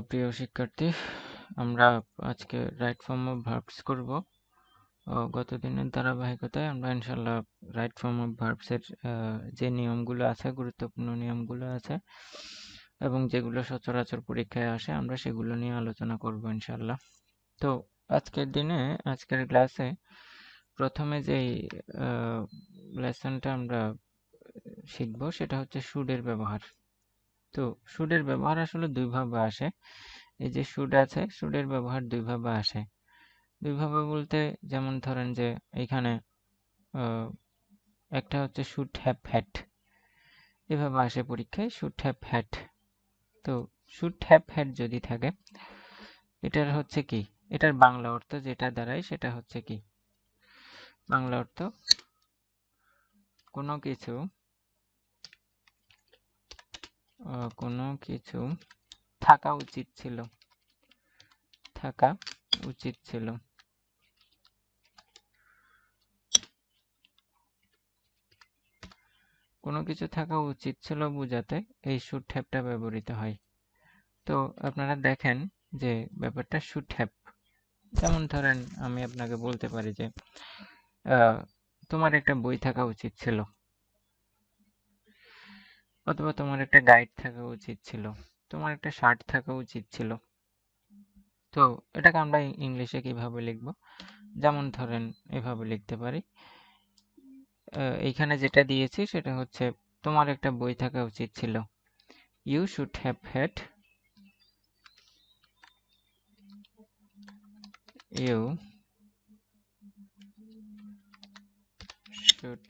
প্রিয় শিক্ষার্থী, আমরা আজকে রাইট ফর্ম অফ ভার্বস করব। গত দিনের ধারাবাহিকতায় আমরা ইনশাল্লাহ রাইট ফর্ম অফ ভার্বস এর যে নিয়মগুলো আছে, গুরুত্বপূর্ণ নিয়মগুলো আছে এবং যেগুলো সচরাচর পরীক্ষায় আসে, আমরা সেগুলো নিয়ে আলোচনা করব ইনশাল্লাহ। তো আজকের ক্লাসে প্রথমে যেই লেসনটা আমরা শিখব সেটা হচ্ছে শুডের ব্যবহার। তো শুডের ব্যবহার আসলে দুইভাবে আসে। এই যে শুড আছে, শুডের ব্যবহার দুইভাবে আসে। দুইভাবে বলতে যেমন ধরেন যে এখানে একটা হচ্ছে শুড হ্যাভ হ্যাড, এভাবে আসে পরীক্ষায় শুড হ্যাভ হ্যাড। তো শুড হ্যাভ হ্যাড যদি থাকে, এটার হচ্ছে কি, এটার বাংলা অর্থ যেটা দাঁড়ায় সেটা হচ্ছে কি, বাংলা অর্থ কোনো কিছু কোনো কিছু থাকা উচিত ছিল, থাকা উচিত ছিল। কোনো কিছু থাকা উচিত ছিল বোঝাতে এই শুড হ্যাভটা ব্যবহৃত হয়। তো আপনারা দেখেন যে ব্যাপারটা শুড হ্যাভ, যেমন ধরেন আমি আপনাকে বলতে পারি যে তোমার একটা বই থাকা উচিত ছিল, অথবা তোমার একটা গাইড থাকা উচিত ছিল, তোমার একটা শার্ট থাকা উচিত ছিল। তো এটাকে আমরা ইংলিশে কিভাবে লিখব? যেমন ধরেন এভাবে লিখতে পারি, এইখানে যেটা দিয়েছি সেটা হচ্ছে তোমার একটা বই থাকা উচিত ছিল। You should have had, you should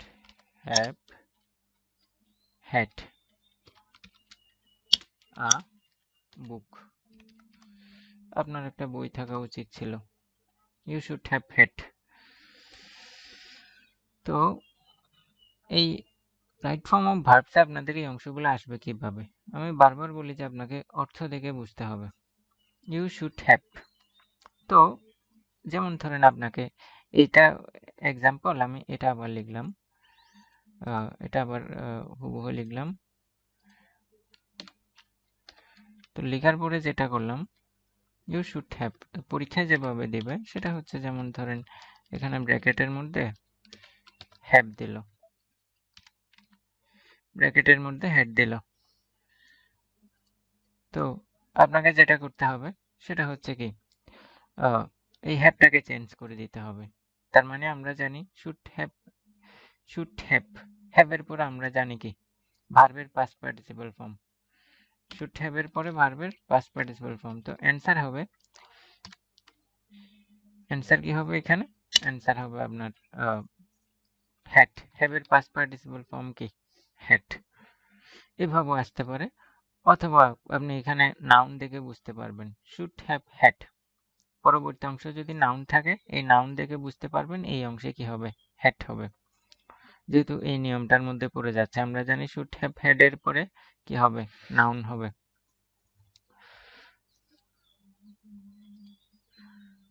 have had a book. আপনার একটা বই থাকা উচিত ছিল। You should have had. তো এই রাইট ফর্ম অফ ভার্বসে আপনাদের এই অংশগুলো আসবে কিভাবে? আমি বারবার বলি যে আপনাকে অর্থ দেখে বুঝতে হবে। You should have. তো যেমন ধরেন আপনাকে এইটা এক্সাম্পল, আমি এটা আবার লিখলাম, এটা আবার হুবহু লিখলাম। তো লেখার পরে যেটা করলাম, ইউ শুড হ্যাভ, পরীক্ষায় যেভাবে দিবে সেটা হচ্ছে যেমন ধরেন এখানে ব্র্যাকেটের মধ্যে হ্যাভ দিল, ব্র্যাকেটের মধ্যে হ্যাড দিল। তো আপনাকে যেটা করতে হবে সেটা হচ্ছে কি, এই হ্যাভটাকে চেঞ্জ করে দিতে হবে। তার মানে আমরা জানি শুড হ্যাভ, শুড হ্যাভ, হ্যাভের পরে আমরা জানি কি, ভার্বের past participle form. Should have এর পরে ভার্বের পাস্ট পার্টিসিপল ফর্ম। তো অ্যান্সার হবে, অ্যান্সার কি হবে এখানে? অ্যান্সার হবে আপনার হ্যাড। হ্যাভের পাস্ট পার্টিসিপল ফর্ম কি? হ্যাড। এভাবেও আসতে পারে, অথবা আপনি এখানে নাউন দেখে বুঝতে পারবেন শুড হ্যাভ হ্যাড। পরবর্তী অংশ যদি নাউন থাকে, এই নাউন দেখে বুঝতে পারবেন এই অংশে কি হবে, হ্যাড হবে। যেহেতু এই নিয়মটার মধ্যে পড়ে যাচ্ছে, আমরা জানি শুড হ্যাভ হ্যাড এর পরে কি হবে, নাউন হবে।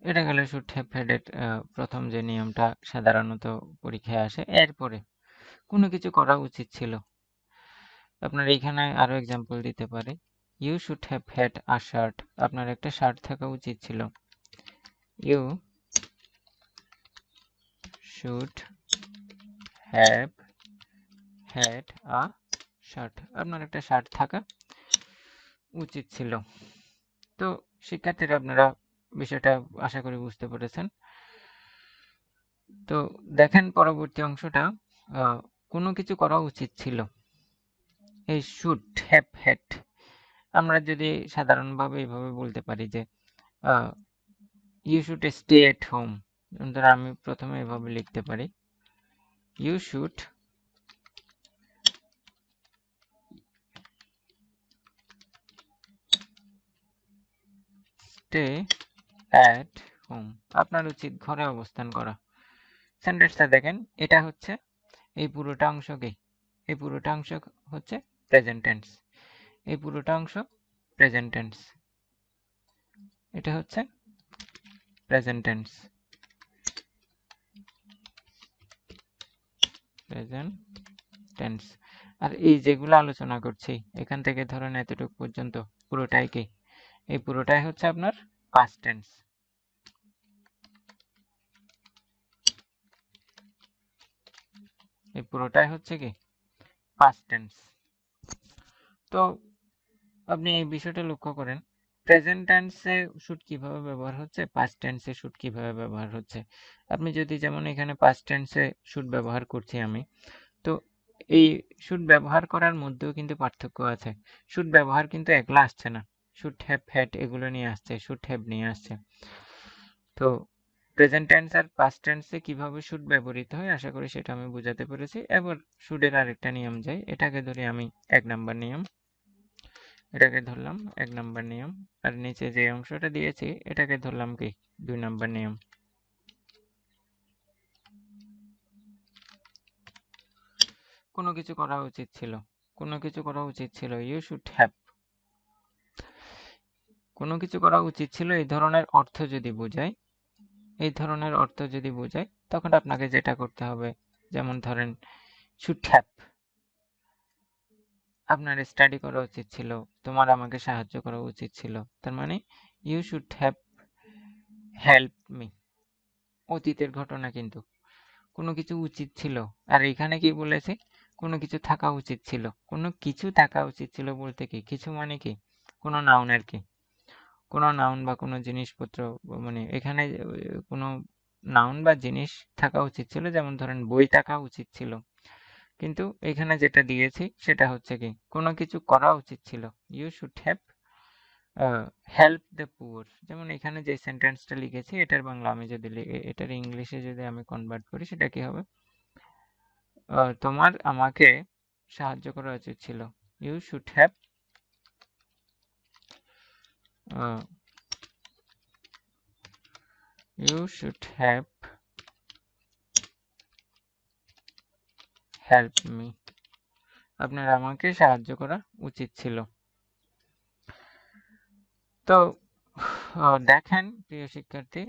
এটা গেল শুড হ্যাভ হ্যাড এর প্রথম যে নিয়মটা সাধারণত পরীক্ষায় আসে। এরপরে কোনো কিছু করা উচিত ছিল, আপনার এখানে আরো এক্সাম্পল দিতে পারে। You should have had a shirt, আপনার একটা শার্ট থাকা উচিত ছিল। You should have had a shirt, আপনার একটা শার্ট থাকা উচিত ছিল। তো শিক্ষার্থীরা আপনারা বিষয়টা আশা করি বুঝতে পেরেছেন। তো দেখেন পরবর্তী অংশটা, কোনো কিছু করা উচিত ছিল, এই শুড হ্যাভ হ্যাড। আমরা যদি সাধারণভাবে এইভাবে বলতে পারি যে you should stay at home, ধর আমি প্রথমে এভাবে লিখতে পারি, you should stay at home, আপনার উচিত ঘরে অবস্থান করা। সেন্টেন্সটা দেখেন, এটা হচ্ছে এই পুরোটা অংশ কি, এই পুরোটা অংশ হচ্ছে প্রেজেন্ট টেন্স, এই পুরোটা অংশ প্রেজেন্ট টেন্স, এটা হচ্ছে প্রেজেন্ট টেন্স, প্রেজেন্ট টেন্স। আর এই যেগুলো আলোচনা করছি এখান থেকে ধরেন এতটুকু পর্যন্ত পুরোটাই কি, এই পুরোটাই হচ্ছে আপনার পাস্ট টেন্স। এই পুরোটাই হচ্ছে কি পাস্ট টেন্স। তো আপনি এই বিষয়টা লক্ষ্য করেন, প্রেজেন্ট টেন্সে শুড কিভাবে ব্যবহার হচ্ছে, পাস্ট টেন্সে শুড কিভাবে ব্যবহার হচ্ছে। আপনি যদি যেমন এখানে পাস্ট টেন্সে শুড ব্যবহার করছি আমি, তো এই শুড ব্যবহার করার মধ্যেও কিন্তু পার্থক্য আছে। শুড ব্যবহার কিন্তু একলা আসছে না, শুড হ্যাভ হ্যাড এগুলো নিয়ে আসছে, শুড হ্যাভ নিয়ে আসছে। তো প্রেজেন্ট টেন্স আর পাস্ট টেন্সে কিভাবে শুড ব্যবহৃত হয় আশা করি সেটা আমি বোঝাতে পেরেছি। এবার শুডের আরেকটা নিয়ম যাই, এটাকে ধরি আমি 1 নাম্বার নিয়ম, এটাকে ধরলাম 1 নাম্বার নিয়ম, আর নিচে যে অংশটা দিয়েছি এটাকে ধরলাম কি 2 নাম্বার নিয়ম। কোনো কিছু করা উচিত ছিল, কোনো কিছু করা উচিত ছিল, ইউ শুড হ্যাভ। কোনো কিছু করা উচিত ছিল এই ধরনের অর্থ যদি বোঝায়, এই ধরনের অর্থ যদি বোঝায় তখন আপনাকে যেটা করতে হবে, যেমন ধরেন শুড হ্যাভ, আপনার স্টাডি করা উচিত ছিল, তোমার আমাকে সাহায্য করা উচিত ছিল, তার মানে you should have help me, অতীতের ঘটনা কিন্তু। কোনো কিছু উচিত ছিল, আর এখানে কি বলেছে, কোনো কিছু থাকা উচিত ছিল। কোনো কিছু থাকা উচিত ছিল বলতে কি, কিছু মানে কি কোনো নাউন আর কি, কোনো নাউন বা কোনো জিনিসপত্র, মানে এখানে কোনো নাউন বা জিনিস থাকা উচিত ছিল, যেমন ধরেন বই থাকা উচিত ছিল। কিন্তু এখানে যেটা দিয়েছি সেটা হচ্ছে কি কোনো কিছু করা উচিত ছিল, you should have help the poor. যেমন এখানে যে সেন্টেন্সটা লিখেছি এটার বাংলা আমি যদি এটার ইংলিশে যদি আমি কনভার্ট করি সেটা কি হবে, তোমার আমাকে সাহায্য করা উচিত ছিল, you should have you should have help me, আপনার আমাকে সাহায্য করা উচিত ছিল। তো দেখেন প্রিয় শিক্ষার্থী,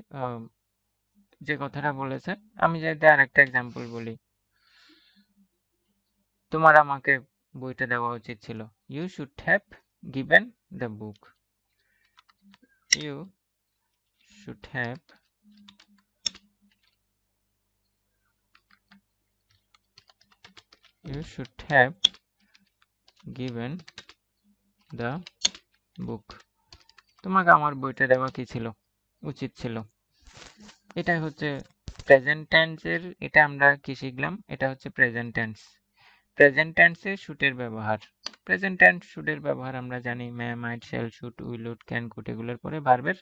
যে কথাটা বলেছে, আমি যদি আরেকটা এক্সাম্পল বলি, তোমার আমাকে বইটা দেওয়া উচিত ছিল, you should have given the book, you should have given the book, তোমাকে আমার বইটা দেওয়া কি ছিল, উচিত ছিল। এটাই হচ্ছে প্রেজেন্ট টেন্সের, এটা আমরা কি শিখলাম, এটা হচ্ছে প্রেজেন্ট টেন্স। প্রেজেন্ট টেন্সে শুডের ব্যবহার, প্রেজেন্ট টেন্স শুডের ব্যবহার আমরা জানি, may, might, shall, should, will, would, can, could এগুলোর পরে ভার্বের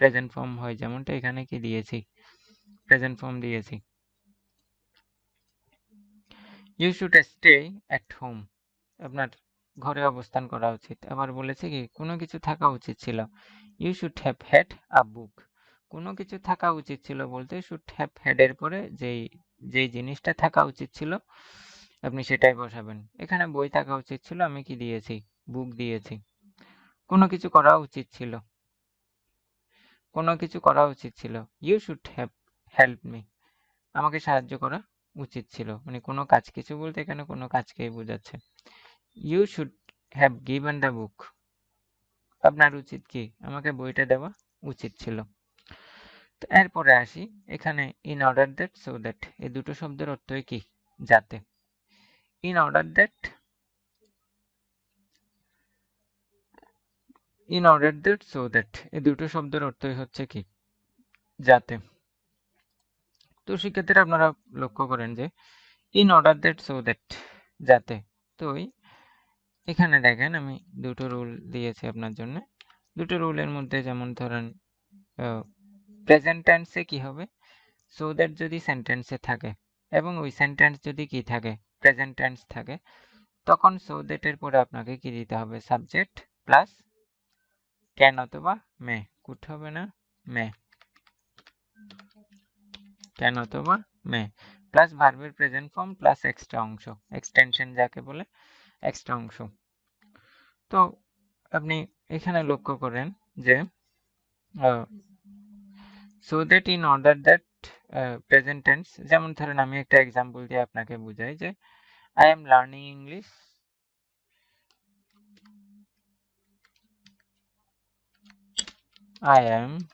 প্রেজেন্ট ফর্ম হয়, যেমনটা এখানে কি দিয়েছি, প্রেজেন্ট ফর্ম দিয়েছি। You should stay at home, আপনার ঘরে অবস্থান করা উচিত। আবার বলেছে কি কোনো কিছু থাকা উচিত ছিল, you should have had a book, কোনো কিছু থাকা উচিত ছিল বলতে শুড হ্যাভ হ্যাড এর পরে যেই জিনিসটা থাকা উচিত ছিল আপনি সেটাই বসাবেন। এখানে বই থাকা উচিত ছিল, আমি কি দিয়েছি, বুক দিয়েছি। কোনো কিছু করা উচিত ছিল, কোনো কিছু করা উচিত ছিল, you should have help me, আমাকে সাহায্য করা উচিত ছিল, মানে কোনো কাজ, কিছু বলতে এখানে কোনো কাজকেই বোঝাচ্ছে। You should have given the book, আপনার উচিত কি আমাকে বইটা দেওয়া উচিত ছিল। তো এরপরে আসি এখানে in order that, so that, এই দুটো শব্দের অর্থই কি, যাতে। In order that, in order that, so that, এই দুটো শব্দের অর্থই হচ্ছে কি যাতে। তো শিক্ষার্থীরা আপনারা লক্ষ্য করেন যে in order that, so that, যাতে। তো এখানে দেখেন আমি দুটো রুল দিয়েছি আপনার জন্য। দুটো রুলের মধ্যে যেমন ধরেন প্রেজেন্ট টেন্সে কি হবে, সো দ্যাট যদি সেন্টেন্সে থাকে এবং ওই সেন্টেন্স যদি কি থাকে, প্রেজেন্ট টেন্স থাকে, তখন সো দ্যাট এর পরে আপনাকে কি দিতে হবে, সাবজেক্ট প্লাস ক্যান অথবা মে, কুড হবে না, মে, ক্যান অথবা মে, প্লাস ভার্বের প্রেজেন্ট ফর্ম প্লাস এক্সট্রা অংশ, এক্সটেনশন যাকে বলে, এক্সট্রা অংশ। তো আপনি এখানে লক্ষ্য করেন যে so that, in order that, present tense, যেমন ধরেন আমি একটা এক্সাম্পল দিয়ে আপনাকে বুঝাই যে I am learning English I am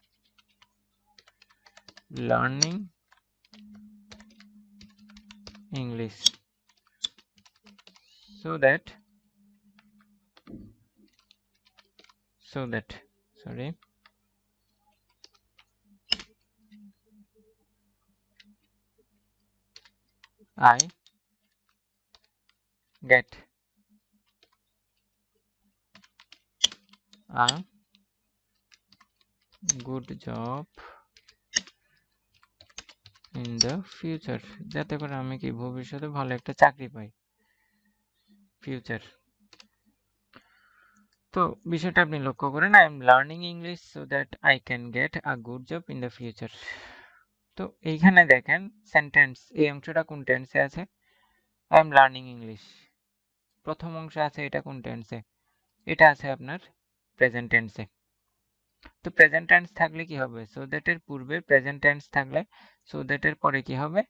learning English so that sorry, I get a good job in the future, যাতে করে আমি কি ভবিষ্যতে ভালো একটা চাকরি পাই। ফিউচার, তো বিষয়টা আপনি লক্ষ্য করেন, I am learning English so that I can get a good job in the future. তো এইখানে দেখেন সেন্টেন্স, এই অংশটা কোন টেন্সে আছে? I am learning English. প্রথম অংশ আছে, এটা কোন টেন্সে? এটা আছে আপনার প্রেজেন্ট টেন্সে। তো প্রেজেন্ট টেন্স থাকলে কি হবে? সো দ্যাট এর পূর্বে প্রেজেন্ট টেন্স থাকলে সো দ্যাট এর পরে কি হবে?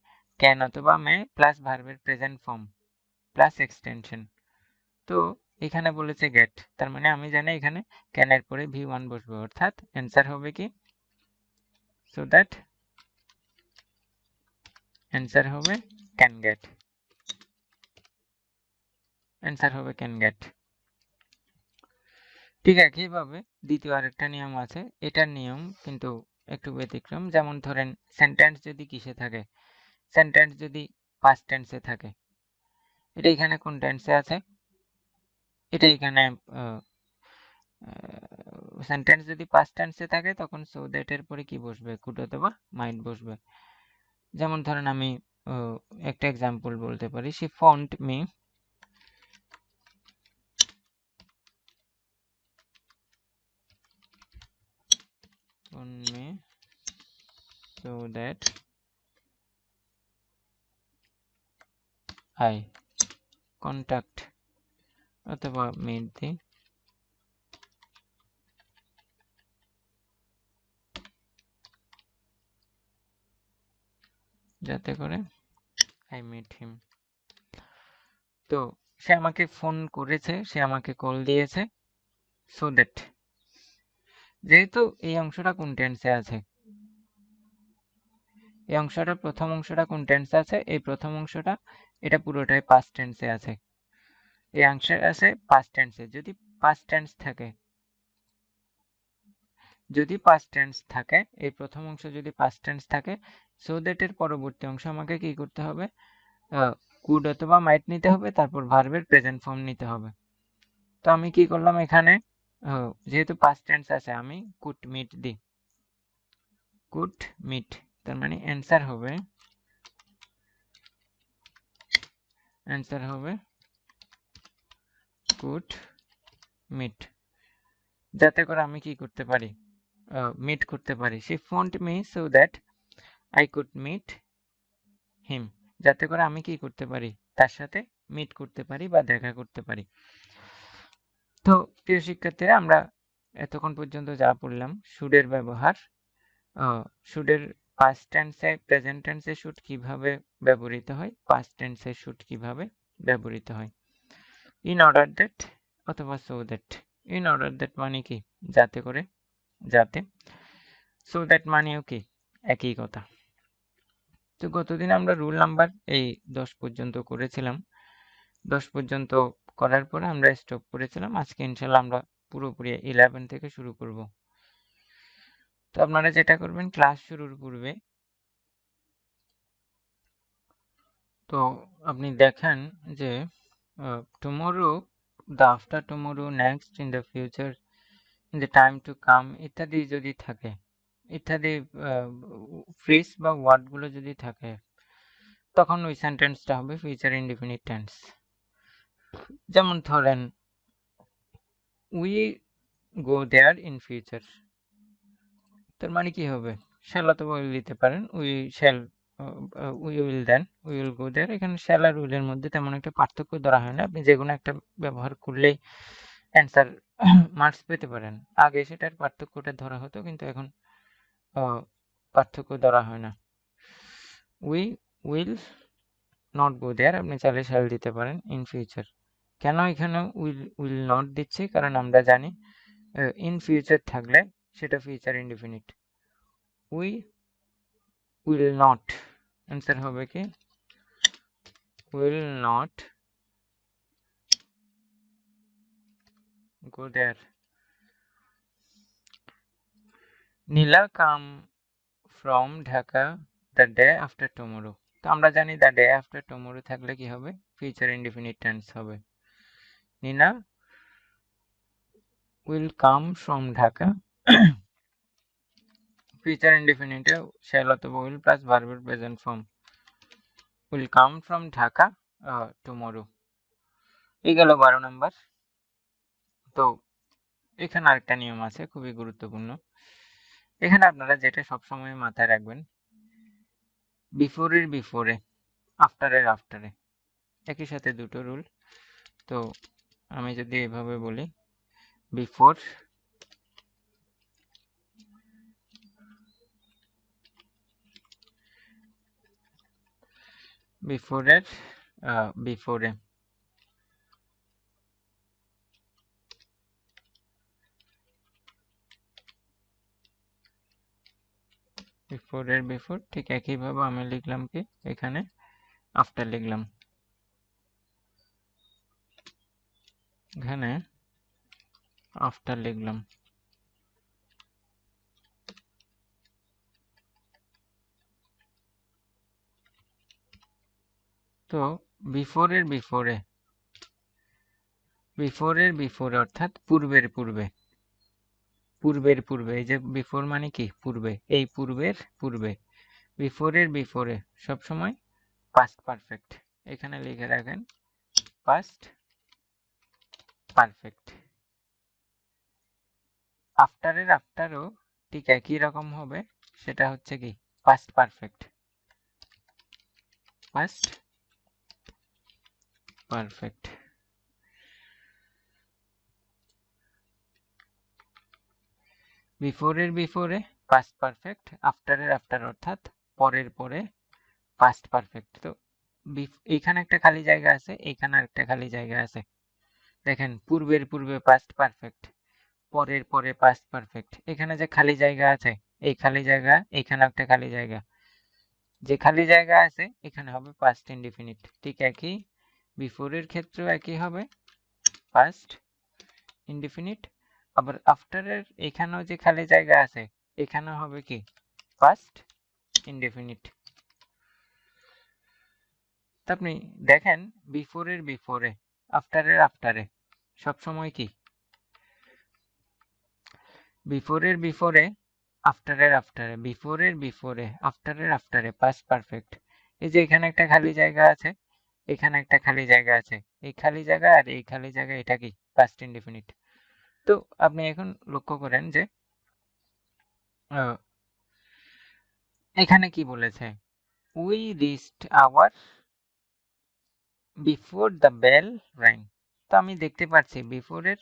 ক্যান অথবা মে প্লাস ভার্বের প্রেজেন্ট ফর্ম প্লাস এক্সটেনশন। তো এখানে বলেছে গেট, তার মানে আমি জানি এখানে ক্যান এর পরে V1 বসবে, অর্থাৎ অ্যান্সার হবে কি? সো দ্যাট অ্যান্সার হবে ক্যান গেট। অ্যান্সার হবে ক্যান গেট। ঠিক একইভাবে দ্বিতীয় আরেকটা নিয়ম আছে, এটার নিয়ম কিন্তু একটু ব্যতিক্রম। যেমন ধরেন সেন্টেন্স যদি কিসে থাকে? সেন্টেন্স যদি পাস্ট টেন্সে থাকে, এটা এখানে কোন টেন্সে আছে? এটা এখানে সেন্টেন্স যদি পাস্ট টেন্সে থাকে তখন সো দ্যাট এর পরে কি বসবে? কুড অথবা মাইট বসবে। যেমন ধরেন আমি একটা এক্সাম্পল বলতে পারি, she phoned me so that I contact অথবা meet the যাতে করে I meet him। তো সে আমাকে ফোন করেছে, সে আমাকে কল দিয়েছে, so that, যেহেতু এই অংশটা কোন টেন্সে আছে? এই অংশটা প্রথম অংশটা কোন টেন্সে আছে? এই প্রথম অংশটা এটা পুরোটাই পাস্ট টেন্সে আছে। এই অংশে আছে পাস্ট টেন্সে। যদি পাস্ট টেন্স থাকে, যদি পাস্ট টেন্স থাকে, এই প্রথম অংশ যদি পাস্ট টেন্স থাকে, সো দ্যাট এর পরবর্তী অংশ আমাকে কি করতে হবে? কুড অথবা মাইট নিতে হবে, তারপর ভার্বের প্রেজেন্ট ফর্ম নিতে হবে। তো আমি কি করলাম এখানে, যেহেতু পাস্ট টেন্স আছে আমি কুড মিট দিই, কুড মিট, তার মানে অ্যান্সার হবে কুড মিট, যাতে করে আমি কি করতে পারি? মিট করতে পারি। She phoned me so that I could meet him, যাতে করে আমি কি করতে পারি? তার সাথে মিট করতে পারি বা দেখা করতে পারি। তো প্রিয় শিক্ষার্থীরা, আমরা এতক্ষণ পর্যন্ত যা পড়লাম, শুডের ব্যবহার, শুডের পাস্ট টেন্সে প্রেজেন্ট টেন্সে শুড কিভাবে ব্যবহৃত হয়, পাস্ট টেন্সে শুড কিভাবে ব্যবহৃত হয়। ইন অর্ডার দ্যাট অথবা so that. In order that মানে কি? যাতে করে, যাতে। সো দ্যাট মানেও কি? একই কথা। তো গতদিন আমরা রুল নাম্বার এই 10 পর্যন্ত করেছিলাম। 10 পর্যন্ত করার পরে আমরা স্টপ করেছিলাম। আজকে ইনশাল্লাহ আমরা পুরোপুরি 11 থেকে শুরু করব। তো আপনারা যেটা করবেন, ক্লাস শুরুর পূর্বে তো আপনি দেখেন যে tomorrow, the after tomorrow, next, in the future, in the time to come ইত্যাদি যদি থাকে, ইত্যাদি ফ্রেজ বা ওয়ার্ডগুলো যদি থাকে, তখন ওই সেন্টেন্সটা হবে ফিউচার ইনডিফিনিট টেন্স। যেমন ধরেন we go there in future, তার মানে কি হবে? শ্যাল অথবা উইল দিতে পারেন। We shall, we will then, we will go there. এখানে শ্যাল আর উইলের মধ্যে তেমন একটা পার্থক্য ধরা হয় না, আপনি যে কোনো একটা ব্যবহার করলেই অ্যান্সার মার্কস পেতে পারেন। আগে সেটার পার্থক্যটা ধরা হতো, কিন্তু এখন পার্থক্য ধরা হয় না। উই উইল নট গো দেয়ার, আপনি চাইলে শ্যাল দিতে পারেন ইন ফিউচার। কেন এখানে উইল নট দিচ্ছি? কারণ আমরা জানি ইন ফিউচার থাকলে সেটা future indefinite. We will not, answer হবে কি will not go there. Nila come from Dhaka the day after tomorrow. তো আমরা জানি দ্য ডে আফটার টুমরো থাকলে কি হবে, ফিউচার ইনডিফিনিট টেন্স হবে। Nina will come from Dhaka, future ইনডিফিনিটে শ্যাল অথবা উইল প্লাস ভার্বের present form, will come from Dhaka tomorrow. এই গেল 12 নাম্বার। তো এখানে আরেকটা নিয়ম আছে খুবই গুরুত্বপূর্ণ। এখানে আপনারা যেটা সবসময় মাথায় রাখবেন, বিফোরের বিফোরে, আফটারের আফটারে, একই সাথে দুটো রুল। তো আমি যদি এভাবে বলি, বিফোর বিফোরের বিফোরে, বিফোরের বিফোর, ঠিক একইভাবে আমি লিখলাম কি এখানে আফটার লিখলাম, এখানে আফটার লিখলাম। তো বিফোরের বিফোরে, বিফোরের বিফোরে অর্থাৎ পূর্বের পূর্বে, পূর্বের পূর্বে, এই যে বিফোর মানে কি পূর্বে, এই পূর্বের পূর্বে, বিফোরের বিফোরে সবসময় পাস্ট পারফেক্ট, এখানে লিখে রাখেন পাস্ট পারফেক্ট। আফটারের আফটারও ঠিক একই রকম হবে, সেটা হচ্ছে কি পাস্ট পারফেক্ট, পাস্ট পারফেক্ট। বিফোরের বিফোরে পাস্ট পারফেক্ট, আফটারের আফটার অর্থাৎ পরের পরে পাস্ট পারফেক্ট। তো এইখানে একটা খালি জায়গা আছে, এইখানে একটা খালি জায়গা আছে, দেখেন পূর্বের পূর্বে পাস্ট পারফেক্ট, পরের পরে পাস্ট পারফেক্ট, এখানে যে খালি জায়গা আছে, এই খালি জায়গা, এখানে একটা খালি জায়গা, যে খালি জায়গা আছে এখানে হবে পাস্ট ইনডিফিনিট। ঠিক একই বিফোরের ক্ষেত্রেও একই হবে পাস্ট ইনডিফিনিট, আবার আফটারের এখানেও যে খালি জায়গা আছে এখানে হবে কি পাস্ট ইনডিফিনিট। আপনি দেখেন বিফোরের বিফোরে, আফটারের আফটারে সবসময় কি বিফোরের বিফোরে, আফটারের আফটারে, বিফোরের বিফোরে, আফটারের আফটারে পাস্ট পারফেক্ট। এই যে এখানে একটা খালি জায়গা আছে, এখানে একটা খালি জায়গা আছে, এই খালি জায়গা আর এই খালি জায়গা, এটা কি পাস্ট ইনডিফিনিট। তো আপনি এখন লক্ষ্য করেন যে এখানে কি বলেছে, we reached our before the bell rang. তো আমি দেখতে পাচ্ছি বিফোরের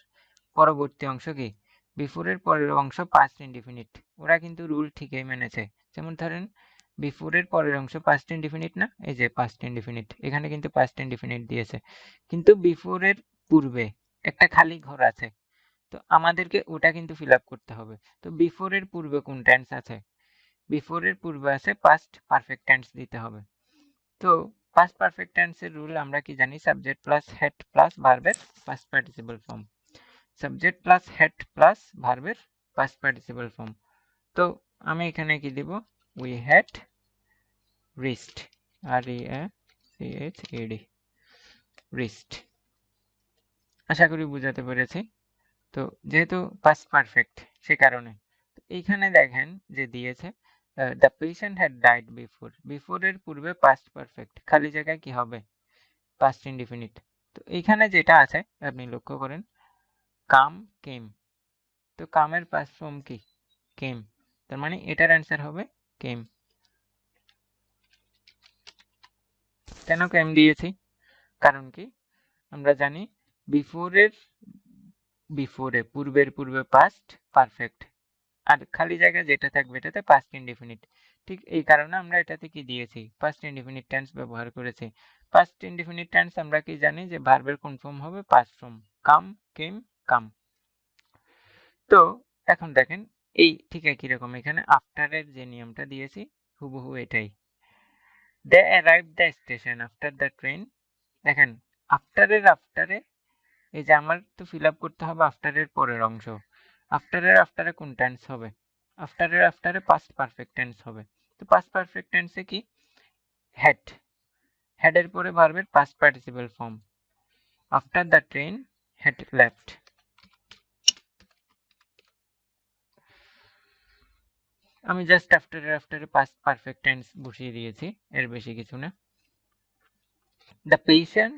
পরবর্তী অংশ কি, বিফোরের পরের অংশ পাস্ট ইনডিফিনিট। ওরা কিন্তু রুল ঠিকই মেনেছে। যেমন ধরেন বিফোরের পরের অংশ পাস্ট ইনডিফিনিট না, এই যে পাস্ট ইনডিফিনিট, এখানে কিন্তু পাস্ট ইনডিফিনিট দিয়েছে, কিন্তু বিফোরের পূর্বে একটা খালি ঘর আছে, তো আমাদেরকে ওটা কিন্তু ফিল আপ করতে হবে। তো বিফোরের পূর্বে কোন টেন্স আছে, বিফোরের পূর্বে আছে পাস্ট পারফেক্ট টেন্স দিতে হবে। তো পাস্ট পারফেক্ট টেন্সের রুল আমরা কি জানি, সাবজেক্ট প্লাস হেড প্লাস ভার্বের past participle form, subject plus had plus ভার্বের পাস্ট পার্টিসিপল ফর্ম। তো আমি এখানে কি দিব, we had reached, REACHED, reached. আশা করি বুঝাতে পেরেছি। তো যেহেতু পাস্ট পারফেক্ট সে কারণে এইখানে দেখেন যে দিয়েছে the patient had died before, বিফোরের পূর্বে পাস্ট পারফেক্ট, খালি জায়গায় কি হবে পাস্ট ইনডিফিনিট। তো এইখানে যেটা আছে আপনি লক্ষ্য করেন কাম কেম, তো কামের পাস্ট ফর্ম কি কেম, তার মানে এটার অ্যান্সার হবে কেম। কেন কেম দিয়েছি, কারণ কি আমরা জানি বিফোরের বিফোরে, পূর্বের পূর্বে পাস্ট পারফেক্ট, আর খালি জায়গা যেটা থাকবে এটাতে পাস্ট ইনডিফিনিট। ঠিক এই কারণে আমরা এটাতে কি দিয়েছি পাস্ট ইনডিফিনিট টেন্স ব্যবহার করেছি। পাস্ট ইনডিফিনিট টেন্স আমরা কি জানি যে ভার্বের কোন ফর্ম হবে পাস্ট ফর্ম, কাম কেম কাম। তো এখন দেখেন এই ঠিক একই রকম এখানে আফটারের যে নিয়মটা দিয়েছি হুবহু এটাই। They arrive the station after the train. দেখেন আফটারে এই যে আমার তো ফিল আপ করতে হবে আফটারের পরের অংশ। আফটারে কোন টেন্স হবে? আফটারে পাস্ট পারফেক্ট টেন্স হবে। তো পাস্ট পারফেক্ট টেন্সে কি? হ্যাড। হ্যাডের পরে ভার্বের past participle form. After the train had left. আমি জাস্ট আফটারে পাস্ট পারফেক্ট টেন্স বসিয়ে দিয়েছি, এর বেশি কিছু না। দ্য পেশেন্ট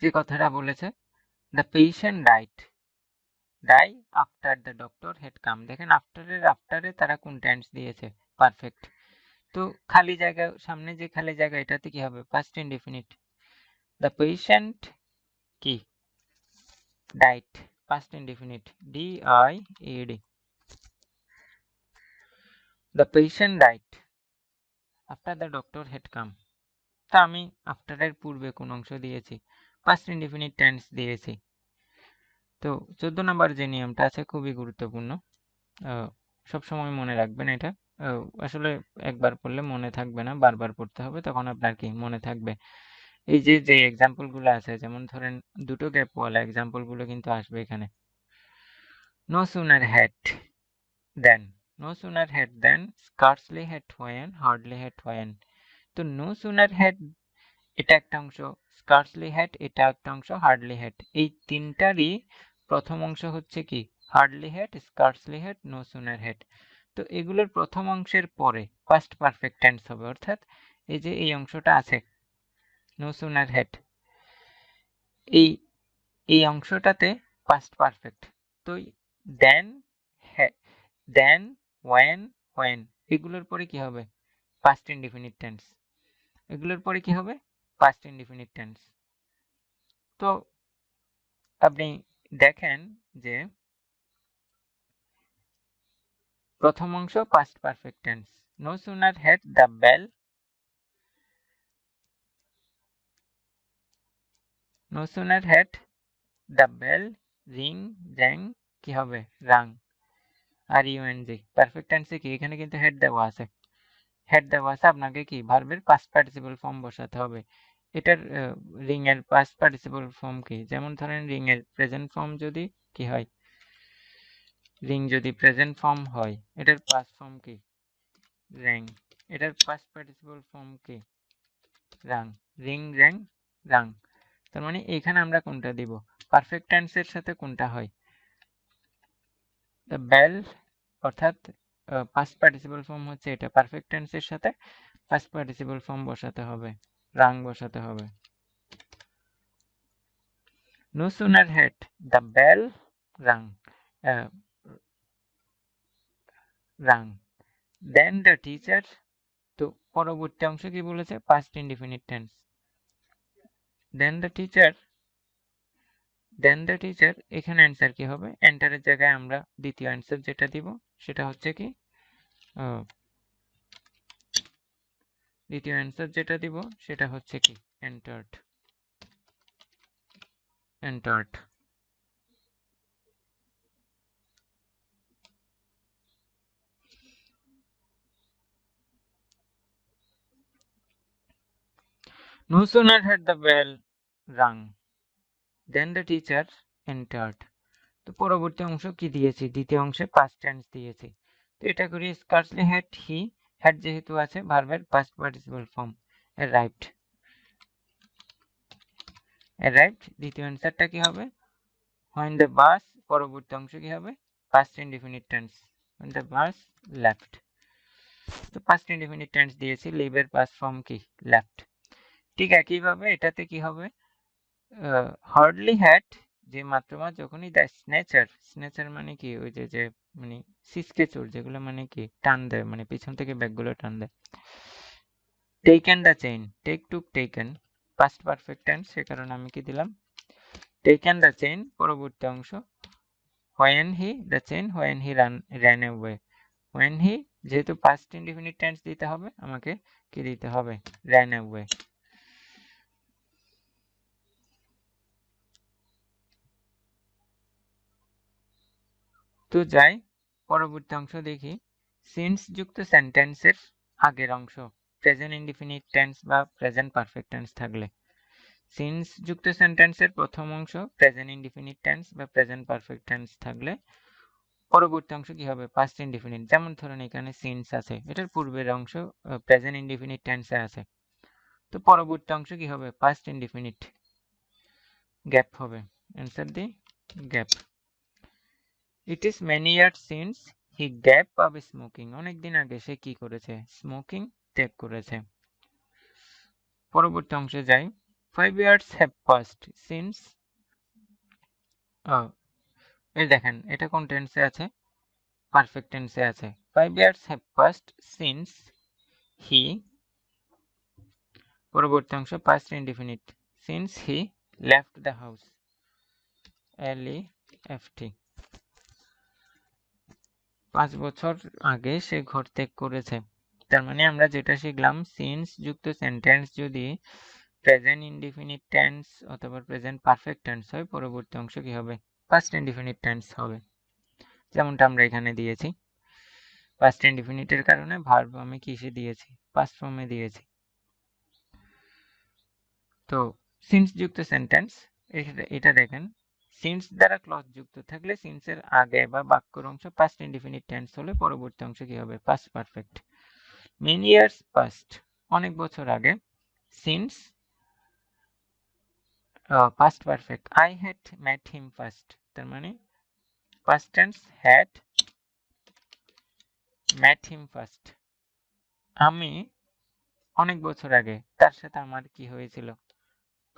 যে কথাটা বলেছে, the patient die after the doctor had come. দেখেন আফটারে তারা কোন টেন্স দিয়েছে? পারফেক্ট। তো খালি জায়গা, সামনে যে খালি জায়গা এটাতে কি হবে? Past indefinite. দ্য পেশেন্ট কি? Died, past indefinite, DIED। The patient died after the doctor had come. তা আমি আফটারের পূর্বে কোন অংশ দিয়েছি? পাস্ট ইনডিফিনিট টেন্স দিয়েছি। তো 14 নম্বর যে নিয়মটা আছে খুবই গুরুত্বপূর্ণ, সবসময় মনে রাখবেন এটা। আসলে একবার পড়লে মনে থাকবে না, বারবার পড়তে হবে, তখন আপনার কি মনে থাকবে। এই যে এক্সাম্পল গুলো আছে, যেমন ধরেন দুটো গ্যাপ ওয়ালা এক্সাম্পল গুলো কিন্তু আসবে এখানে। No sooner had then, no sooner had then, scarcely had when, hardly had when. তো নো সুনার হ্যাড এটা একটা অংশ, স্কার্সলি হ্যাড এটা একটা অংশ, হার্ডলি হ্যাড। এই তিনটারই প্রথম অংশ হচ্ছে কি? Hardly had, scarcely had, no sooner had. তো এগুলোর প্রথম অংশের পরে পাস্ট পারফেক্ট টেন্স হবে, অর্থাৎ এই যে এই অংশটা আছে নো সুনার হ্যাড, এই অংশটাতে পাস্ট পারফেক্ট। তো দেন, দেন, ওয়েন এগুলোর পরে কি হবে? Past indefinite tense. এগুলোর পরে কি হবে? Past indefinite tense. তো আপনি দেখেন যে প্রথম অংশ past perfect tense, no sooner had the bell, no sooner had the bell ring, rang, কি হবে? রাং, RUNG। পারফেক্ট টেন্সে কি? এখানে কিন্তু হেড দেওয়া আছে, হেড দেওয়া আছে, আপনাকে কি ভার্বের পাস্ট পার্টিসিপল ফর্ম বসাতে হবে। এটার রিং এর পাস্ট পার্টিসিপল ফর্ম কি? যেমন ধরেন রিং এর প্রেজেন্ট ফর্ম যদি কি হয়? রিং যদি প্রেজেন্ট ফর্ম হয়, এটার পাস্ট ফর্ম কি? র্যাং। এটার পাস্ট পার্টিসিপল ফর্ম কি? রাং। রিং, র্যাং, রাং। তার মানে এখানে আমরা কোনটা দিব? পারফেক্ট টেন্সের সাথে কোনটা হয়? দ্য বেল, অর্থাৎ পাস্ট পার্টিসিপল ফর্ম হচ্ছে এটা, পারফেক্ট টেন্সের সাথে পাস্ট পার্টিসিপল ফর্ম বসাতে হবে, রাং বসাতে হবে। No sooner had the bell rung, uh, rung then the teacher। তো পরবর্তী অংশ কি বলেছে? Past indefinite tense. then the teacher, এখানে অ্যান্সার কি হবে? এন্টারের জায়গায় আমরা দ্বিতীয় অ্যান্সার যেটা দিব সেটা হচ্ছে কি? দ্বিতীয় অ্যান্সার যেটা দিব সেটা হচ্ছে কি? entered। No sooner had the bell rung then the teacher entered। তো পরবর্তী অংশ কি দিয়েছি? দ্বিতীয় অংশে পাস্ট টেন্স দিয়েছি। তো এটা করি, স্কার্সলি হ্যাড হি, হ্যাড যেহেতু আছে ভার্বের পাস্ট পার্টিসিপল ফর্ম, অ্যারাইভড। দ্বিতীয় অ্যান্সারটা কি হবে? হোয়েন দ্য বাস, পরবর্তী অংশ কি হবে? Past indefinite tense, when the bus left. তো পাস্ট ইনডিফিনিট টেন্স দিয়েছি, লিভের পাস্ট ফর্ম কি? লেফট। ঠিক একইভাবে এটাতে কি হবে? হার্ডলি হ্যাড যে মাত্রমা যখনই দ্য স্নেচার মানে কি? ওই যে মানে সিসকে চোর, যেগুলো মানে কি টান দেয়, মানে পিছন থেকে ব্যাগগুলো টান দেয়। Taken the chain, taken past perfect tense, সে কারণে আমি কি দিলাম? Taken the chain. পরবর্তী অংশ when he the chain, when he ran away। When he যেহেতু পাস্ট ইনডিফিনিট টেন্স দিতে হবে, আমাকে কি দিতে হবে? ran away। তো যাই, পরবর্তী অংশ দেখি। সিন্স যুক্ত সেন্টেন্সের আগের অংশ প্রেজেন্ট ইনডিফিনিট টেন্স বা প্রেজেন্ট পারফেক্ট টেন্স থাকলে, সিন্স যুক্ত সেন্টেন্সের প্রথম অংশ প্রেজেন্ট ইনডিফিনিট টেন্স বা প্রেজেন্ট পারফেক্ট টেন্স থাকলে পরবর্তী অংশ কি হবে? Past indefinite. যেমন ধরুন এখানে সিন্স আছে, এটার পূর্বের অংশ প্রেজেন্ট ইনডিফিনিট টেন্সে আছে, তো পরবর্তী অংশ কি হবে? Past indefinite. গ্যাপ হবে, answer the gap. It is many years since he gap up smoking. অনেকদিন আগে সে কি করেছে? স্মোকিং ত্যাগ করেছে। পরবর্তী অংশে যাই। 5 years have passed since এই দেখেন এটা কোন টেন্সে আছে? পারফেক্ট টেন্সে আছে। 5 years have passed since he, পরবর্তী অংশ past indefinite, since he left the house, left। 5 বছর আগে সে ঘর ত্যাগ করেছে। তার মানে আমরা যেটা শিখলাম, সিন্স যুক্ত সেন্টেন্স যদি প্রেজেন্ট ইনডিফিনিট টেন্স অথবা প্রেজেন্ট পারফেক্ট টেন্স হয়, পরবর্তী অংশ কি হবে? পাস্ট ইনডিফিনিট টেন্স হবে। যেমনটা আমরা এখানে দিয়েছি, পাস্ট ইনডিফিনিটের কারণে ভার্ব আমি কিসে দিয়েছি? পাস্ট ফর্মে দিয়েছি। তো সিন্স যুক্ত সেন্টেন্স, এটা দেখেন, সিন্স দ্বারা ক্লজ যুক্ত থাকলে সিন্সের আগে বা বাক্যর অংশ পাস্ট ইনডিফিনিট টেন্স হলে পরবর্তী অংশ কি হবে? Past perfect. Many years past, অনেক বছর আগে। Since past perfect, I had mate him first, তার মানে past tense had mate him first. আমি অনেক বছর আগে তার সাথে আমার কি হয়েছিল?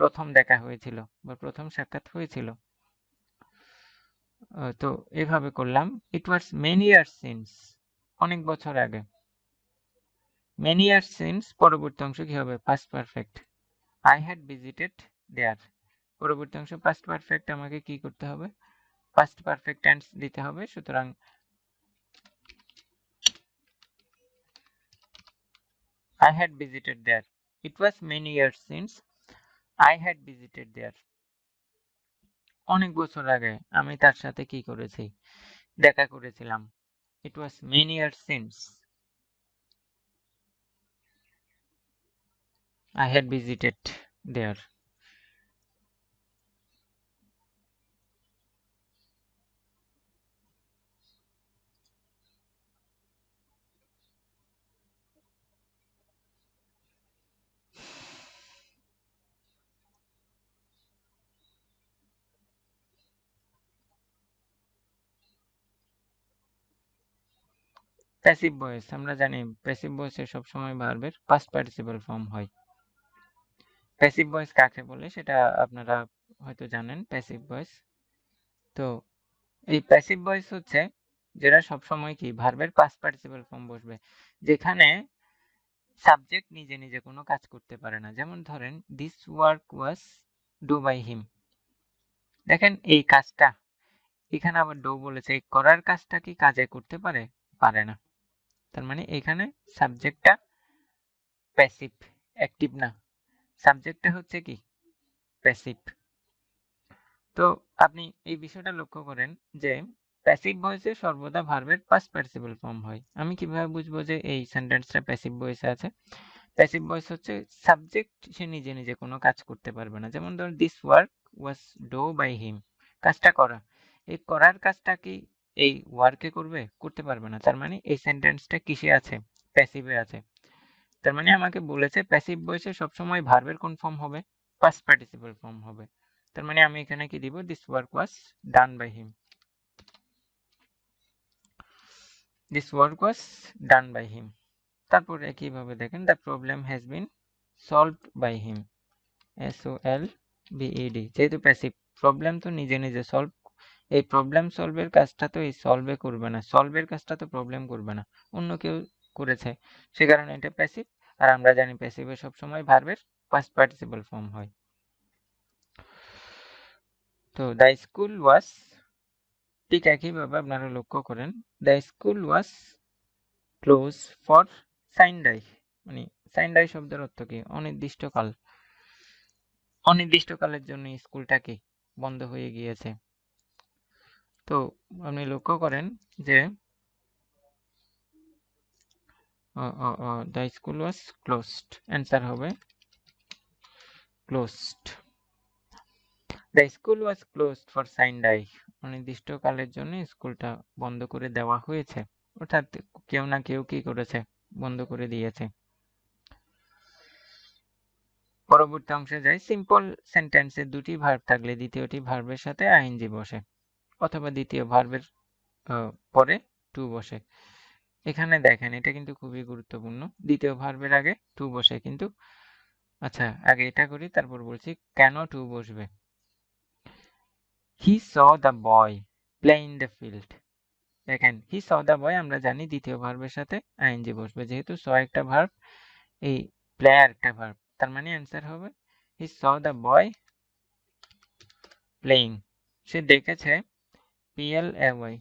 প্রথম দেখা হয়েছিল বা প্রথম সাক্ষাৎ হয়েছিল। তো এভাবে করলাম। ইট ওয়াজ মেনি ইয়ার্স সিন্স, অনেক বছর আগে। মেনি ইয়ার্স সিন্স পরবর্তী অংশ কি হবে? Past perfect, I had visited there. পরবর্তী অংশ পাস্ট পারফেক্ট, আমাকে কি করতে হবে? পাস্ট পারফেক্ট টেন্স দিতে হবে। সুতরাং I had visited there. It was many years since I had visited there. অনেক বছর আগে আমি তার সাথে কি করেছি? দেখা করেছিলাম। It was many years since I had visited there. Passive voice, আমরা জানি প্যাসিভ ভয়েসে সবসময় ভার্বের পাস্ট পার্টিসিপল ফর্ম হয়। প্যাসিভ ভয়েস কাকে বলে সেটা আপনারা হয়তো জানেন, প্যাসিভ ভয়েস। তো এই প্যাসিভ ভয়েস হচ্ছে যেটা সবসময় কি ভার্বের পাস্ট পার্টিসিপল ফর্ম বসবে, যেখানে সাবজেক্ট নিজে নিজে কোনো কাজ করতে পারে না। যেমন ধরেন this work was do by him. দেখেন এই কাজটা, এখানে আবার ডু বলেছে, এই করার কাজটা কি কাজে করতে পারে? পারে না। তার মানে এখানে সাবজেক্টটা প্যাসিভ, অ্যাক্টিভ না। সাবজেক্টটা হচ্ছে কি? প্যাসিভ। তো আপনি এই বিষয়টা লক্ষ্য করেন যে প্যাসিভ ভয়েসে সর্বদা ভার্বের পাস্ট পার্টিসিপল ফর্ম হয়। আমি কিভাবে বুঝবো যে এই সেন্টেন্সটা প্যাসিভ ভয়েসে আছে? প্যাসিভ ভয়েস হচ্ছে সাবজেক্ট সে নিজে নিজে কোনো কাজ করতে পারবে না। যেমন ধর this work was do by him, কাজটা করা, এই করার কাজটা কি এই ওয়ার্কে করবে? করতে পারবে না। তার মানে এই সেন্টেন্সটা কিসে আছে? প্যাসিভে আছে। তার মানে আমাকে বলেছে প্যাসিভ ভয়েসে সবসময় ভার্বের কোন ফর্ম হবে? পাস্ট পার্টিসিপল ফর্ম হবে। তার মানে আমি এখানে কি দিব? This work was done by him. This work was done by him. তারপর একইভাবে দেখেন the problem has been solved by him, SOLVED। যেহেতু প্যাসিভ, প্রবলেম তো নিজে নিজে সলভ, এই প্রবলেম সলভের কাজটা তো এই সলভে করবে না, সলভের কাজটা তো প্রবলেম করবে না, অন্য কেউ করেছে, সে কারণে এটা প্যাসিভ। আর আমরা জানি প্যাসিভে সবসময় ভার্বের পাস্ট পার্টিসিপল ফর্ম হয়। তো দ্য স্কুল ওয়াজ, ঠিক একইভাবে আপনারা লক্ষ্য করেন, the school was close for Sunday. মানে সানডে শব্দের অর্থ কি? অনির্দিষ্টকাল, অনির্দিষ্টকালের জন্য স্কুলটা কি বন্ধ হয়ে গিয়েছে। তো আপনি লক্ষ্য করেন যে the school was closed, answer হবে closed. The school was closed for Sunday, অনির্দিষ্টকালের জন্য স্কুলটা বন্ধ করে দেওয়া হয়েছে, অর্থাৎ কেউ না কেউ কি করেছে, বন্ধ করে দিয়েছে। পরবর্তী অংশে যাই। সিম্পল সেন্টেন্সে দুটি ভার্ব থাকলে দ্বিতীয়টি ভার্বের সাথে আইএনজি বসে, অথবা দ্বিতীয় ভার্বের পরে টু বসে। এখানে দেখেন এটা কিন্তু খুবই গুরুত্বপূর্ণ, দ্বিতীয় ভার্বের আগে টু বসে কিন্তু। আচ্ছা, আগে এটা করি, তারপর বলছি কেন টু বসবে। He saw the boy play in the field. দেখেন হি স দ্য বয়, আমরা জানি দ্বিতীয় ভার্বের সাথে আইএনজি বসবে, যেহেতু স একটা ভার্ব, এই প্লে একটা ভার্ব, তার মানে অ্যান্সার হবে হি স দ্য বয় প্লেইং, সে দেখেছে, PLAY,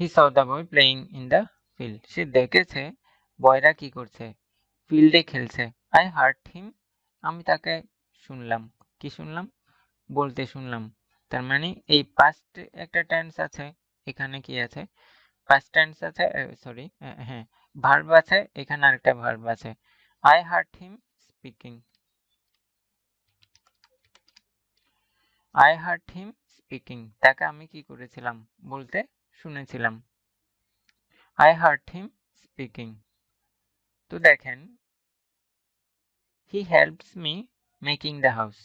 he saw the boy playing in the field, সে দেখেছে বয়রা কি করছে, ফিল্ডে খেলছে। আই হার্ড হিম, আমি তাকে শুনলাম, কি শুনলাম, বলতে শুনলাম। তার মানে এই পাস্ট একটা টেন্স আছে, এখানে কি আছে, পাস্ট টেন্স আছে, সরি, হ্যাঁ ভার্ব আছে, এখানে আরেকটা ভার্ব আছে। I hard him speaking, I hard him speaking, তাকে আমি কি করেছিলাম, বলতে শুনেছিলাম। I hard him speaking. তো দেখেন he helps me making the house,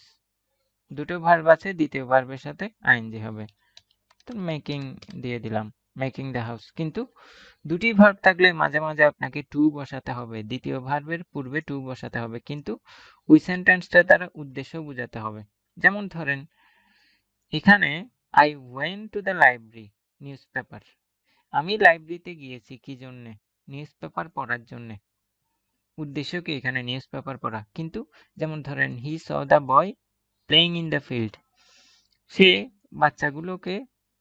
দুটো ভার্ব আছে, দ্বিতীয় ভার্বের সাথে আইএনজি হবে, তো মেকিং দিয়ে দিলাম, মেকিং দ্য হাউস। কিন্তু দুটি ভার্ব থাকলে মাঝে মাঝে আপনাকে টু বসাতে হবে, দ্বিতীয় ভার্বের পূর্বে টু বসাতে হবে, কিন্তু ওই সেন্টেন্সটা তারা উদ্দেশ্য বোঝাতে হবে। যেমন ধরেন এখানে I went to the library news paper, আমি লাইব্রেরিতে গিয়েছি কি জন্যে, নিউজ পেপার পড়ার জন্যে, উদ্দেশ্য কি এখানে নিউজ পেপার পড়া। কিন্তু যেমন ধরেন he saw the boy playing in the field, সে বাচ্চাগুলোকে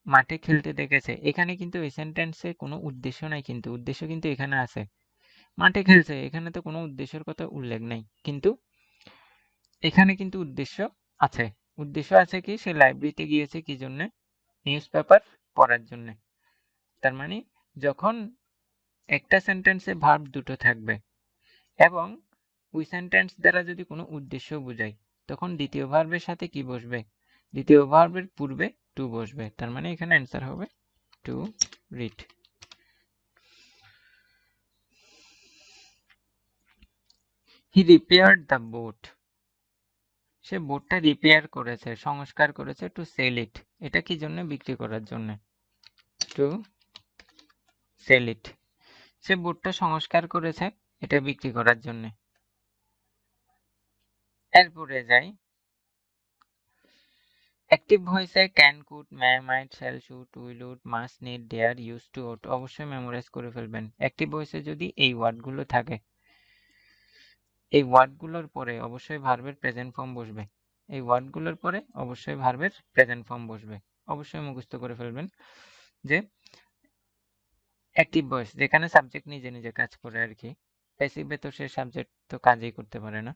মাঠে খেলতে দেখেছে, এখানে কিন্তু এই সেন্টেন্সে কোনো উদ্দেশ্য নাই, কিন্তু উদ্দেশ্য কিন্তু এখানে আছে, মাঠে খেলছে, এখানে তো কোনো উদ্দেশ্যের কথা উল্লেখ নেই, কিন্তু এখানে কিন্তু উদ্দেশ্য আছে। উদ্দেশ্য আছে কি, সে লাইব্রেরিতে গিয়েছে কি জন্য, নিউজ পেপার পড়ার জন্য। তার মানে যখন একটা সেন্টেন্সে ভার্ব দুটো থাকবে এবং ওই সেন্টেন্স দ্বারা যদি কোনো উদ্দেশ্য বোঝায়, তখন দ্বিতীয় ভার্বের সাথে কি বসবে, দ্বিতীয় ভার্বের পূর্বে টু বসবে, তার মানে এখানে অ্যান্সার হবে to read. He repaired the boat, সে বোটটা রিপেয়ার করেছে, সংস্কার করেছে, টু সেল ইট, এটা কি জন্য, বিক্রি করার জন্য, টু সেল ইট, সে বোটটা সংস্কার করেছে, এটা বিক্রি করার জন্য। এরপরে যাই, অ্যাক্টিভ ভয়েসে can, could, may, might, shall, should, will, would, must, need, dare, use to, ought অবশ্যই মেমোরাইজ করে ফেলবেন। অ্যাক্টিভ ভয়েসে যদি এই ওয়ার্ডগুলো থাকে, এই ওয়ার্ডগুলোর পরে অবশ্যই ভার্বের প্রেজেন্ট ফর্ম বসবে, এই ওয়ার্ডগুলোর পরে অবশ্যই ভার্বের প্রেজেন্ট ফর্ম বসবে, অবশ্যই মুখস্থ করে ফেলবেন। যে অ্যাক্টিভ ভয়েস যেখানে সাবজেক্ট নিজে নিজে কাজ করে আর কি, প্যাসিভে তো সে সাবজেক্ট তো কাজই করতে পারে না।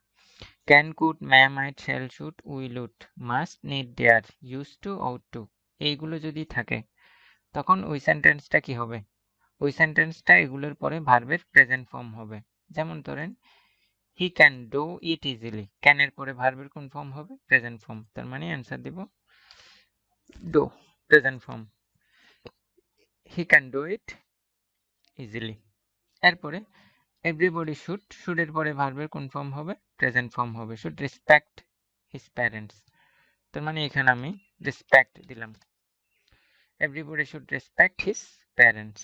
Can, could, may, might, shall, should, will, would, must, need, dare, use to, ought to, এইগুলো যদি থাকে তখন ওই সেন্টেন্সটা কি হবে, ওই সেন্টেন্সটা এগুলোর পরে ভার্বের প্রেজেন্ট ফর্ম হবে। যেমন ধরেন he can do it easily, ক্যানের পরে ভার্বের কোন ফর্ম হবে, প্রেজেন্ট ফর্ম, তার মানে অ্যান্সার দিব do, present form, he can do it easily. এরপরে এভরিবডি শুড, শুডের পরে ভার্বের কোন ফর্ম হবে, প্রেজেন্ট ফর্ম হবে, শুড রেসপেক্ট হিজ প্যারেন্টস, তার মানে এখানে আমি রেসপেক্ট দিলাম, everybody should respect his parents.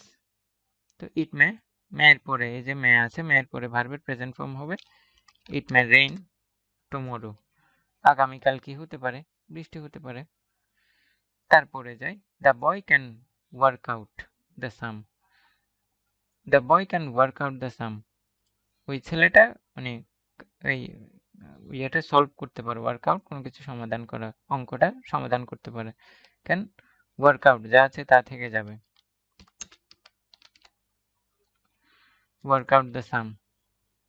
তো ইট মে, মেয়ের পরে এই যে মে আছে, মেয়ের পরে ভার্বের প্রেজেন্ট ফর্ম হবে ইট মে রেইন টুমরো, আগামীকাল কি হতে পারে, বৃষ্টি হতে পারে। তারপরে যাই, the boy can work out the sum, the boy can work out the sum, ওই ছেলেটা মানে এই ইয়েটা সলভ করতে পারে, ওয়ার্কআউট কোনো কিছু সমাধান করা, অঙ্কটা সমাধান করতে পারে। ক্যান ওয়ার্কআউট যা আছে তা থেকে যাবে, work out the sum.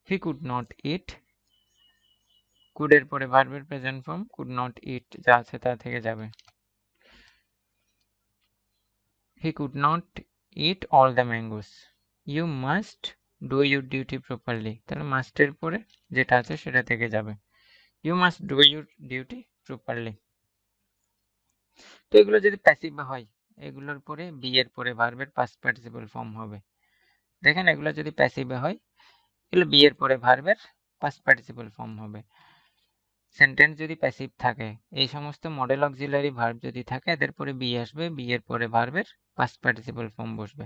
He could not eat, কুডের পরে ভার্বের present form, could not eat যা আছে তা থেকে যাবে। he could not eat all the mangoes. You must do your duty properly. তাহলে must এর পরে যেটা আছে সেটা থেকে যাবে। You must do your duty properly. তো এগুলো যদি প্যাসিভ হয়, এগুলোর পরে বি এর পরে ভার্বের পাস্ট পার্টিসিপল ফর্ম হবে। দেখেন এগুলো যদি প্যাসিভে হয়, এগুলো বি এর পরে ভার্বের পাস্ট পার্টিসিপল ফর্ম হবে। সেন্টেন্স যদি প্যাসিভ থাকে, এই সমস্ত মডেল অক্সিলারি ভার্ব যদি থাকে, এদের পরে বি আসবে, বি এর পরে ভার্বের পাস্ট পার্টিসিপল ফর্ম বসবে।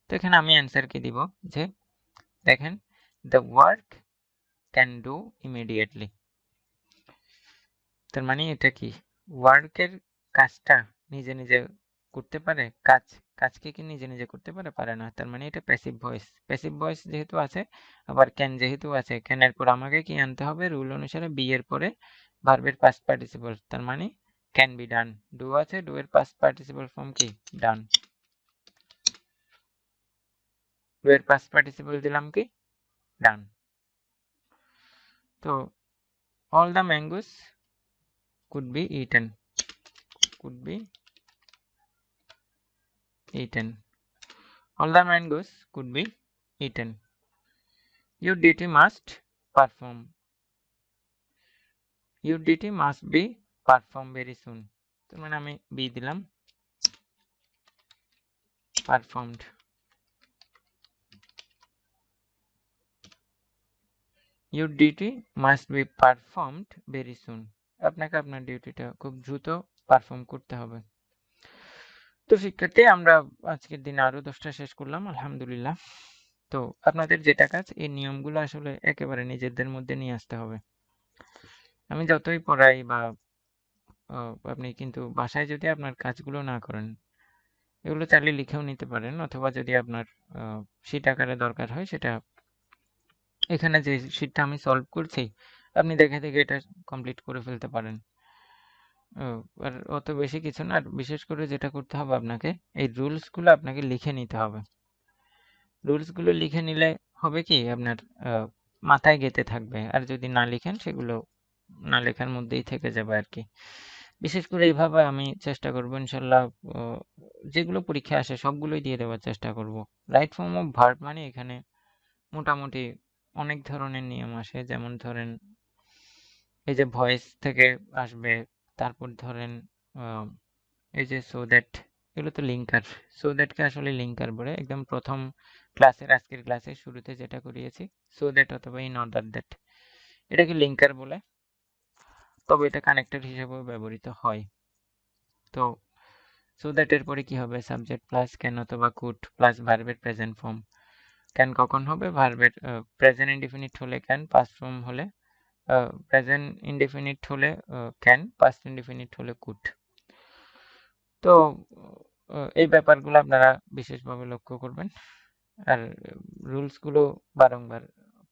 তো এখানে আমি অ্যান্সার কি দিব, যে দেখেন the work can do immediately. তার মানে এটা কি, ওয়ার্কের কাজটা নিজে নিজে করতে পারে, কাজকে কি নিজে নিজে করতে পারে, পারে না। তার মানে এটা প্যাসিভ ভয়েস। প্যাসিভ ভয়েস যেহেতু আছে, আবার ক্যান যেহেতু আছে, ক্যানের পর আমাকে কি আনতে হবে, রুল অনুসারে বি এর পরে ভার্বের পাস্ট পার্টিসিপল। তার মানে ক্যান বি ডান। ডু আছে, ডু এর পাস্ট পার্টিসিপল ফর্ম কি, ডান। ডু এর পাস্ট পার্টিসিপল দিলাম কি, ডান। তো all the mangoes could be eaten, could be eaten. All the mangoes could be eaten. Your duty must perform. Your duty must be performed very soon. তার মানে আমি B দিলাম, performed. Your duty must be performed very soon. আপনাকে আপনার ডিউটিটা খুব দ্রুত perform করতে হবে। তো শিক্ষার্থী, আমরা আজকের দিনে আরো 10টা শেষ করলাম, আলহামদুলিল্লাহ। তো আপনাদের যেটা কাজ, এই নিয়মগুলো আসলে একেবারে নিজেদের মধ্যে নিয়ে আসতে হবে। আমি যতই পড়াই বা আপনি কিন্তু বাসায় যদি আপনার কাজগুলো না করেন, এগুলো চাইলে লিখেও নিতে পারেন, অথবা যদি আপনার শীট আকারে দরকার হয়, সেটা এখানে যে শীটটা আমি সলভ করছি, আপনি দেখে দেখে এটা কমপ্লিট করে ফেলতে পারেন। আর অত বেশি কিছু না। আর বিশেষ করে যেটা করতে হবে, আপনাকে এই রুলসগুলো আপনাকে লিখে নিতে হবে। রুলসগুলো লিখে নিলে হবে কি, আপনার মাথায় গেঁথে থাকবে। আর যদি না লিখেন, সেগুলো না লেখার মধ্যেই থেকে যাবে আর কি। বিশেষ করে এইভাবে আমি চেষ্টা করব ইনশাল্লাহ, যেগুলো পরীক্ষা আসে সবগুলোই দিয়ে দেওয়ার চেষ্টা করব। রাইট ফর্ম অফ ভার্ব মানে এখানে মোটামুটি অনেক ধরনের নিয়ম আসে। যেমন ধরেন এই যে ভয়েস থেকে আসবে, তারপর ধরেন এই যে সো দ্যাট, এগুলো তো লিঙ্কার। সো দ্যাটকে আসলে লিঙ্কার বলে, একদম প্রথম ক্লাসের, আজকের ক্লাসের শুরুতে যেটা করিয়েছি, সো দ্যাট অথবা ইন অর্ডার দ্যাট, এটাকে লিঙ্কার বলে। তবে এটা কানেক্টর হিসেবেও ব্যবহৃত হয়। তো সো দ্যাট এর পরে কি হবে, সাবজেক্ট প্লাস ক্যান অথবা কুড প্লাস ভার্বের প্রেজেন্ট ফর্ম। ক্যান কখন হবে, ভার্বের প্রেজেন্ট ইনডিফিনিট হলে ক্যান, পাস্ট ফর্ম হলে প্রেজেন্ট ইনডিফিনিট হলে ক্যান, পাস্ট ইনডিফিনিট হলে কুড। তো এই ব্যাপারগুলো আপনারা বিশেষভাবে লক্ষ্য করবেন। আর রুলসগুলো বারংবার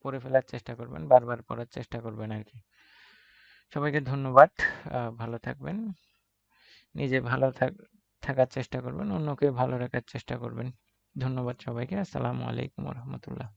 পড়ে ফেলার চেষ্টা করবেন, বারবার পড়ার চেষ্টা করবেন আর কি। সবাইকে ধন্যবাদ, ভালো থাকবেন, নিজে ভালো থাকার চেষ্টা করবেন, অন্যকে ভালো রাখার চেষ্টা করবেন। ধন্যবাদ সবাইকে। আসসালামু আলাইকুম রহমতুল্লাহ।